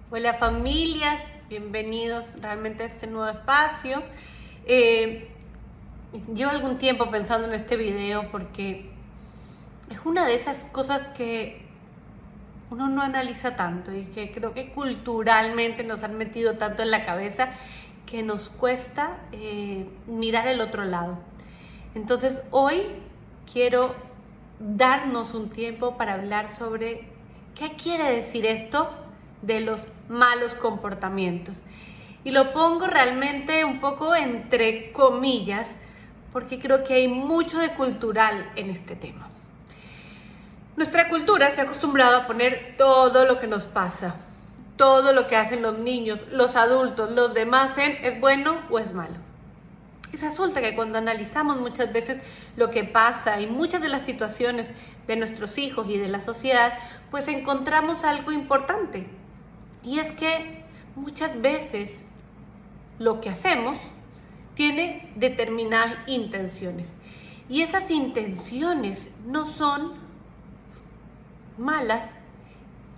Hola familias, bienvenidos realmente a este nuevo espacio. Llevo algún tiempo pensando en este video porque es una de esas cosas que uno no analiza tanto y que creo que culturalmente nos han metido tanto en la cabeza que nos cuesta mirar el otro lado. Entonces hoy quiero darnos un tiempo para hablar sobre qué quiere decir esto de los malos comportamientos. Y lo pongo realmente un poco entre comillas, porque creo que hay mucho de cultural en este tema. Nuestra cultura se ha acostumbrado a poner todo lo que nos pasa, todo lo que hacen los niños, los adultos, los demás en es bueno o es malo. Y resulta que cuando analizamos muchas veces lo que pasa y muchas de las situaciones de nuestros hijos y de la sociedad, pues encontramos algo importante. Y es que muchas veces lo que hacemos tiene determinadas intenciones. Y esas intenciones no son malas,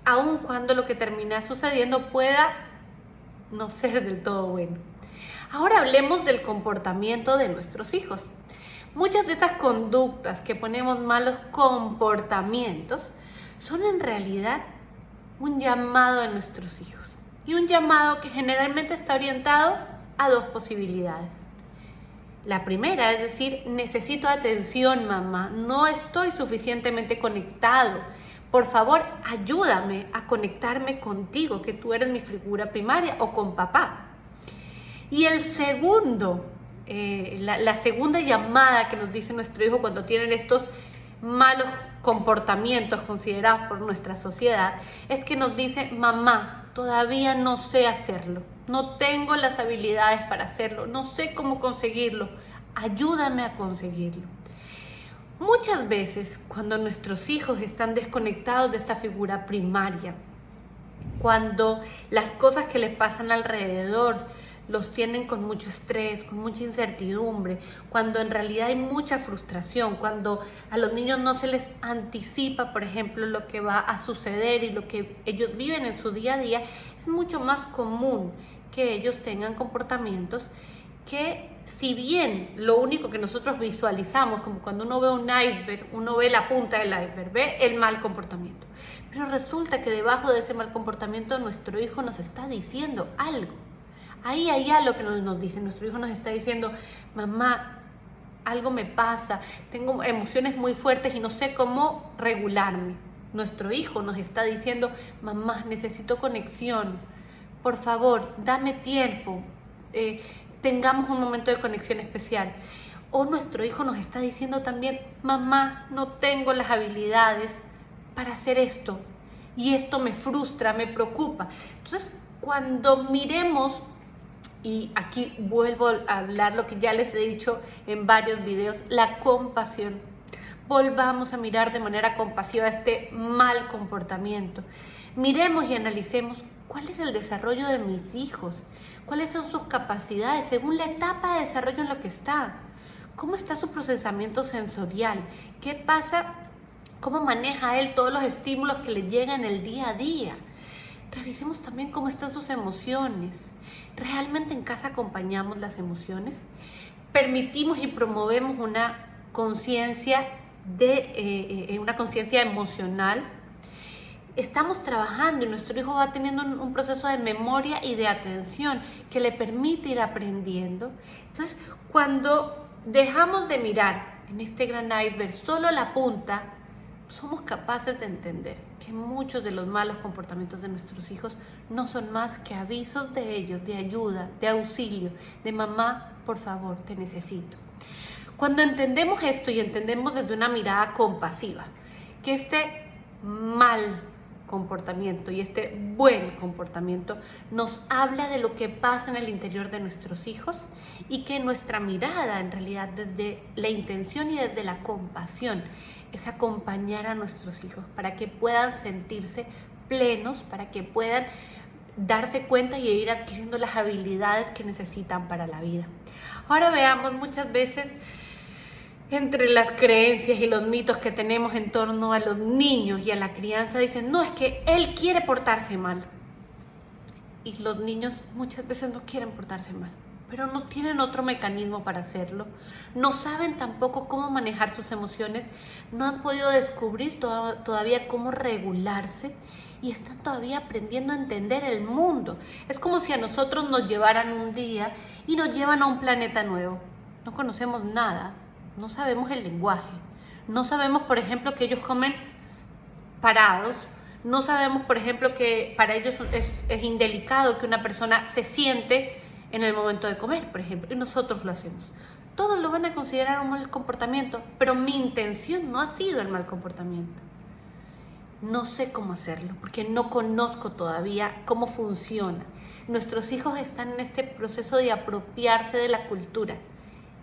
aun cuando lo que termina sucediendo pueda no ser del todo bueno. Ahora hablemos del comportamiento de nuestros hijos. Muchas de estas conductas que ponemos malos comportamientos son en realidad un llamado de nuestros hijos. Y un llamado que generalmente está orientado a dos posibilidades. La primera es decir, necesito atención, mamá, no estoy suficientemente conectado. Por favor, ayúdame a conectarme contigo, que tú eres mi figura primaria, o con papá. Y el segundo, la segunda llamada que nos dice nuestro hijo cuando tienen estos malos comportamientos considerados por nuestra sociedad, es que nos dice, mamá, todavía no sé hacerlo, no tengo las habilidades para hacerlo, no sé cómo conseguirlo, ayúdame a conseguirlo. Muchas veces cuando nuestros hijos están desconectados de esta figura primaria, cuando las cosas que les pasan alrededor los tienen con mucho estrés, con mucha incertidumbre, cuando en realidad hay mucha frustración, cuando a los niños no se les anticipa, por ejemplo, lo que va a suceder y lo que ellos viven en su día a día, es mucho más común que ellos tengan comportamientos que, si bien lo único que nosotros visualizamos, como cuando uno ve un iceberg, uno ve la punta del iceberg, ve el mal comportamiento, pero resulta que debajo de ese mal comportamiento nuestro hijo nos está diciendo algo. Ahí hay algo que nos dice, nuestro hijo nos está diciendo, mamá, algo me pasa, tengo emociones muy fuertes y no sé cómo regularme. Nuestro hijo nos está diciendo, mamá, necesito conexión, por favor, dame tiempo, tengamos un momento de conexión especial. O nuestro hijo nos está diciendo también, mamá, no tengo las habilidades para hacer esto y esto me frustra, me preocupa. Entonces, cuando miremos, y aquí vuelvo a hablar lo que ya les he dicho en varios videos, la compasión. Volvamos a mirar de manera compasiva este mal comportamiento. Miremos y analicemos cuál es el desarrollo de mis hijos, cuáles son sus capacidades según la etapa de desarrollo en la que está, cómo está su procesamiento sensorial, qué pasa, cómo maneja él todos los estímulos que le llegan el día a día. Revisemos también cómo están sus emociones. ¿Realmente en casa acompañamos las emociones? ¿Permitimos y promovemos una conciencia emocional? Estamos trabajando y nuestro hijo va teniendo un proceso de memoria y de atención que le permite ir aprendiendo. Entonces, cuando dejamos de mirar en este gran iceberg solo la punta, somos capaces de entender que muchos de los malos comportamientos de nuestros hijos no son más que avisos de ellos, de ayuda, de auxilio, de mamá, por favor, te necesito. Cuando entendemos esto y entendemos desde una mirada compasiva que este mal comportamiento y este buen comportamiento nos habla de lo que pasa en el interior de nuestros hijos y que nuestra mirada en realidad desde la intención y desde la compasión es acompañar a nuestros hijos para que puedan sentirse plenos, para que puedan darse cuenta y ir adquiriendo las habilidades que necesitan para la vida. Ahora veamos, muchas veces entre las creencias y los mitos que tenemos en torno a los niños y a la crianza, dicen, no, es que él quiere portarse mal. y los niños muchas veces no quieren portarse mal, pero no tienen otro mecanismo para hacerlo, no saben tampoco cómo manejar sus emociones, no han podido descubrir todavía cómo regularse y están todavía aprendiendo a entender el mundo. Es como si a nosotros nos llevaran un día y nos llevan a un planeta nuevo. No conocemos nada, no sabemos el lenguaje, no sabemos, por ejemplo, que ellos comen parados, no sabemos, por ejemplo, que para ellos es indelicado que una persona se siente en el momento de comer, por ejemplo, y nosotros lo hacemos. Todos lo van a considerar un mal comportamiento, pero mi intención no ha sido el mal comportamiento. No sé cómo hacerlo, porque no conozco todavía cómo funciona. Nuestros hijos están en este proceso de apropiarse de la cultura,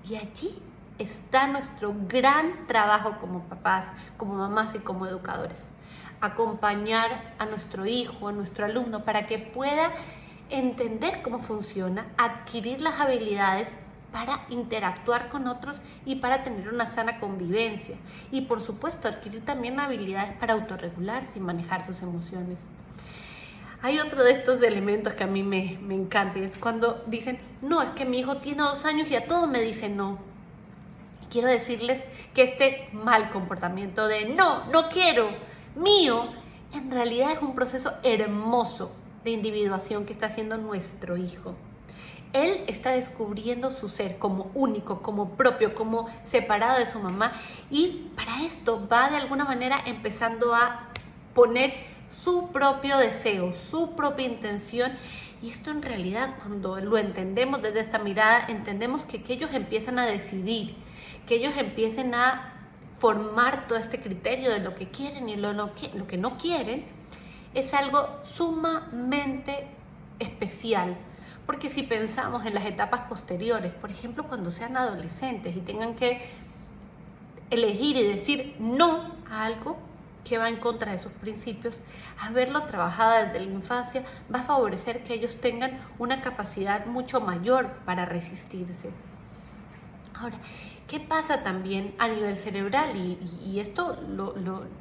y allí está nuestro gran trabajo como papás, como mamás y como educadores. Acompañar a nuestro hijo, a nuestro alumno, para que pueda entender cómo funciona, adquirir las habilidades para interactuar con otros y para tener una sana convivencia. Y por supuesto, adquirir también habilidades para autorregularse y manejar sus emociones. Hay otro de estos elementos que a mí me encanta, y es cuando dicen, no, es que mi hijo tiene 2 años y a todo me dice no. Quiero decirles que este mal comportamiento de no quiero, mío, en realidad es un proceso hermoso de individuación que está haciendo nuestro hijo. Él está descubriendo su ser como único, como propio, como separado de su mamá, y para esto va de alguna manera empezando a poner su propio deseo, su propia intención. Y esto en realidad, cuando lo entendemos desde esta mirada, entendemos que ellos empiezan a decidir, que ellos empiecen a formar todo este criterio de lo que quieren y lo que no quieren, es algo sumamente especial. Porque si pensamos en las etapas posteriores, por ejemplo, cuando sean adolescentes y tengan que elegir y decir no a algo que va en contra de sus principios, haberlo trabajado desde la infancia va a favorecer que ellos tengan una capacidad mucho mayor para resistirse. Ahora, ¿qué pasa también a nivel cerebral? Y esto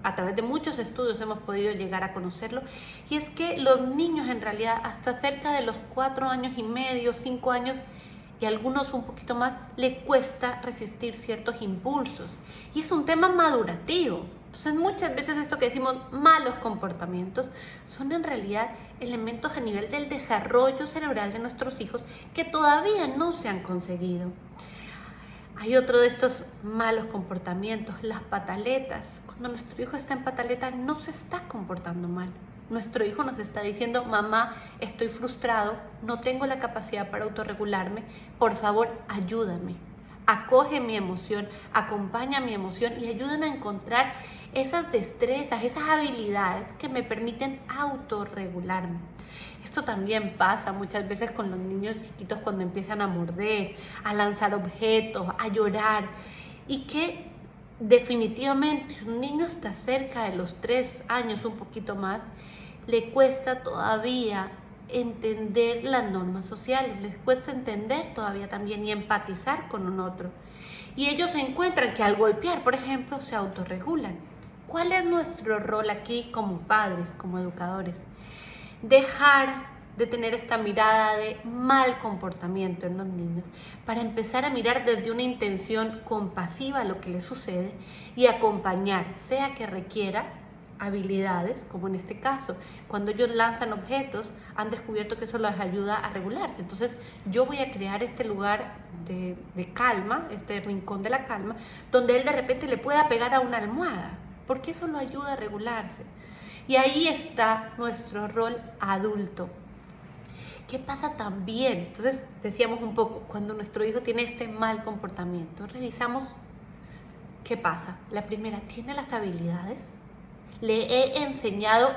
a través de muchos estudios hemos podido llegar a conocerlo, y es que los niños en realidad hasta cerca de los 4 años y medio, 5 años, y algunos un poquito más, les cuesta resistir ciertos impulsos. Y es un tema madurativo. Entonces muchas veces esto que decimos malos comportamientos son en realidad elementos a nivel del desarrollo cerebral de nuestros hijos que todavía no se han conseguido. Hay otro de estos malos comportamientos, las pataletas. Cuando nuestro hijo está en pataleta no se está comportando mal. Nuestro hijo nos está diciendo, mamá, estoy frustrado, no tengo la capacidad para autorregularme, por favor, ayúdame. Acoge mi emoción, acompaña mi emoción y ayúdame a encontrar esas destrezas, esas habilidades que me permiten autorregularme. Esto también pasa muchas veces con los niños chiquitos cuando empiezan a morder, a lanzar objetos, a llorar, y que definitivamente un niño hasta cerca de los 3 años, un poquito más, le cuesta todavía entender las normas sociales, les cuesta entender todavía también y empatizar con un otro. Y ellos se encuentran que al golpear, por ejemplo, se autorregulan. ¿Cuál es nuestro rol aquí como padres, como educadores? Dejar de tener esta mirada de mal comportamiento en los niños para empezar a mirar desde una intención compasiva lo que les sucede y acompañar, sea que requiera habilidades, como en este caso, cuando ellos lanzan objetos, han descubierto que eso les ayuda a regularse. Entonces yo voy a crear este lugar de calma, este rincón de la calma, donde él de repente le pueda pegar a una almohada, porque eso lo ayuda a regularse. Y ahí está nuestro rol adulto. ¿Qué pasa también? Entonces decíamos un poco, cuando nuestro hijo tiene este mal comportamiento, revisamos qué pasa. La primera, ¿tiene las habilidades? Le he enseñado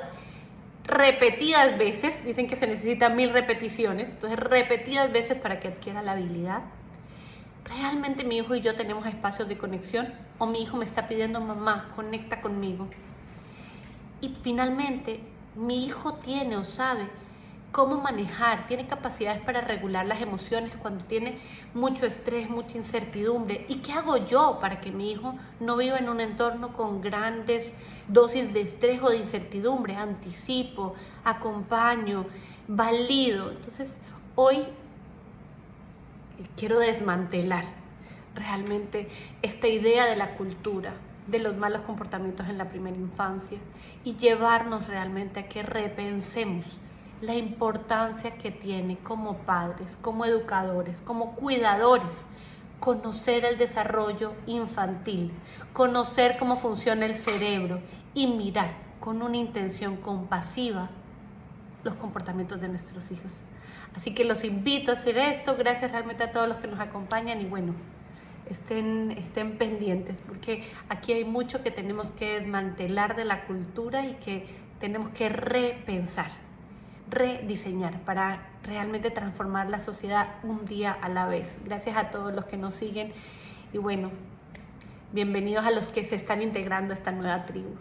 repetidas veces, dicen que se necesitan 1000 repeticiones, entonces repetidas veces para que adquiera la habilidad. ¿Realmente mi hijo y yo tenemos espacios de conexión? ¿O mi hijo me está pidiendo, mamá, conecta conmigo? Y finalmente, mi hijo tiene o sabe cómo manejar, tiene capacidades para regular las emociones cuando tiene mucho estrés, mucha incertidumbre. ¿Y qué hago yo para que mi hijo no viva en un entorno con grandes dosis de estrés o de incertidumbre? Anticipo, acompaño, valido. Entonces, hoy quiero desmantelar realmente esta idea de la cultura, de los malos comportamientos en la primera infancia y llevarnos realmente a que repensemos la importancia que tiene como padres, como educadores, como cuidadores, conocer el desarrollo infantil, conocer cómo funciona el cerebro y mirar con una intención compasiva los comportamientos de nuestros hijos. Así que los invito a hacer esto. Gracias realmente a todos los que nos acompañan y bueno, estén pendientes porque aquí hay mucho que tenemos que desmantelar de la cultura y que tenemos que repensar, rediseñar para realmente transformar la sociedad un día a la vez. Gracias a todos los que nos siguen y bueno, bienvenidos a los que se están integrando a esta nueva tribu.